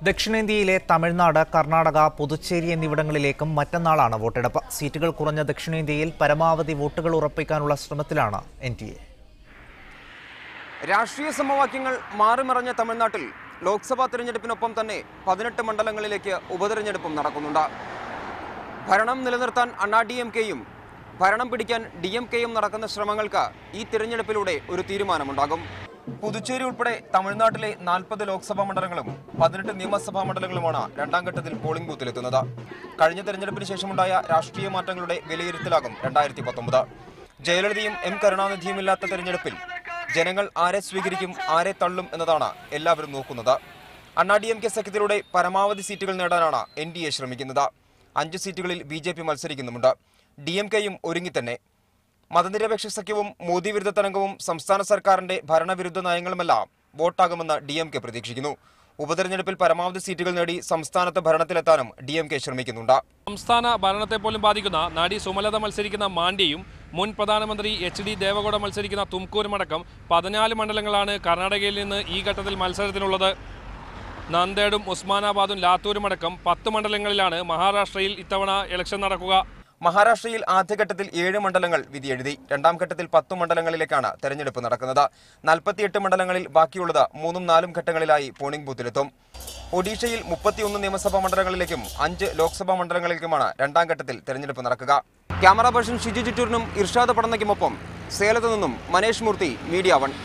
ദക്ഷിണേന്ത്യയിലെ തമിഴ്നാട്, കർണാടക, പുതുച്ചേരി എന്നിവിടങ്ങളിലേക്കും മറ്റന്നാളാണ് വോട്ടെടുപ്പ്. സീറ്റുകൾ കുറഞ്ഞ ദക്ഷിണേന്ത്യയിൽ പരമാവധി വോട്ടുകൾ ഉറപ്പിക്കാനുള്ള ശ്രമത്തിലാണ് NDA. രാഷ്ട്രീയ സമവാക്യങ്ങൾ മാറിമറിഞ്ഞ തമിഴ്നാട്ടിൽ ലോക്സഭാ തെരഞ്ഞെടുപ്പിനൊപ്പം തന്നെ 18 മണ്ഡലങ്ങളിലേക്ക് ഉപതെരഞ്ഞെടുപ്പും നടക്കുന്നുണ്ട്. ഭരണം നിലനിർത്താൻ DMK-യും ഭരണം പിടിക്കാൻ DMK-യും നടക്കുന്ന ശ്രമങ്ങൾക്ക് ഈ തിരഞ്ഞെടുപ്പിലൂടെ ഒരു തീരുമാനമുണ്ടാകും. പുതുച്ചേരി ഉൾപ്പെടെ തമിഴ്നാട്ടിലെ 40 ലോക്സഭാ മണ്ഡലങ്ങളും 18 നിയമസഭാ മണ്ഡലങ്ങളുമാണ് രണ്ടാം ഘട്ടത്തിൽ പോളിംഗ് ബൂത്തിലെത്തുന്നത്. കഴിഞ്ഞ തെരഞ്ഞെടുപ്പിന് ശേഷമുണ്ടായ രാഷ്ട്രീയ മാറ്റങ്ങളുടെ വിലയിരുത്തലാകും 2019. ജയലളിതയും കരുണാനിധിയും ഇല്ലാത്ത തെരഞ്ഞെടുപ്പിൽ ജനങ്ങൾ ആരെ സ്വീകരിക്കും, ആരെ തള്ളും എന്നതാണ് എല്ലാവരും നോക്കുന്നത്. DMK സഖ്യത്തിലൂടെ പരമാവധി സീറ്റുകൾ നേടാനാണ് NDA ശ്രമിക്കുന്നത്. 5 സീറ്റുകളിൽ BJP മത്സരിക്കുന്നുമുണ്ട്. DMK-യും ഒരുങ്ങി തന്നെ. മതനിരപേക്ഷ സഖ്യവും മോദി വിരുദ്ധ തരംഗവും സംസ്ഥാന സർക്കാരിന്റെ ഭരണവിരുദ്ധ നയങ്ങളുമെല്ലാം വോട്ടാകുമെന്ന് DMK പ്രതീക്ഷിക്കുന്നു. ഉപതെരഞ്ഞെടുപ്പിൽ പരമാവധി സീറ്റുകൾ നേടി സംസ്ഥാനത്ത് ഭരണത്തിലെത്താനും DMK ശ്രമിക്കുന്നുണ്ട്. സംസ്ഥാന ഭരണത്തെ പോലും ബാധിക്കുന്ന നടി സുമലത മത്സരിക്കുന്ന മാണ്ഡ്യയും മുൻ പ്രധാനമന്ത്രി HD ദേവഗൌഡ മത്സരിക്കുന്ന തുംകൂരുമടക്കം 14 മണ്ഡലങ്ങളാണ് കർണാടകയിൽ നിന്ന് ഈ ഘട്ടത്തിൽ മത്സരത്തിനുള്ളത്. നന്ദേഡും ഉസ്മാനാബാദും ലാത്തൂരുമടക്കം 10 മണ്ഡലങ്ങളിലാണ് മഹാരാഷ്ട്രയിൽ ഇത്തവണ ഇലക്ഷൻ നടക്കുക. മഹാരാഷ്ട്രയിൽ ആദ്യഘട്ടത്തിൽ 7 മണ്ഡലങ്ങൾ വിധിയെഴുതി. രണ്ടാം ഘട്ടത്തിൽ 10 മണ്ഡലങ്ങളിലേക്കാണ് തെരഞ്ഞെടുപ്പ് നടക്കുന്നത്. 48 മണ്ഡലങ്ങളിൽ ബാക്കിയുള്ളത് 3ഉം 4ഉം ഘട്ടങ്ങളിലായി പോളിംഗ് ബൂത്തിലെത്തും. ഒഡീഷയിൽ 31 നിയമസഭാ മണ്ഡലങ്ങളിലേക്കും 5 ലോക്സഭാ മണ്ഡലങ്ങളിലേക്കുമാണ് രണ്ടാം ഘട്ടത്തിൽ തെരഞ്ഞെടുപ്പ് നടക്കുക. ക്യാമറ പേഴ്സൺ ഷിജു ചിറ്റൂരിനും ഇർഷാദ് പടന്നയ്ക്കുമൊപ്പം സേലത്ത് നിന്നും മനേഷ് മൂർത്തി, മീഡിയ 1.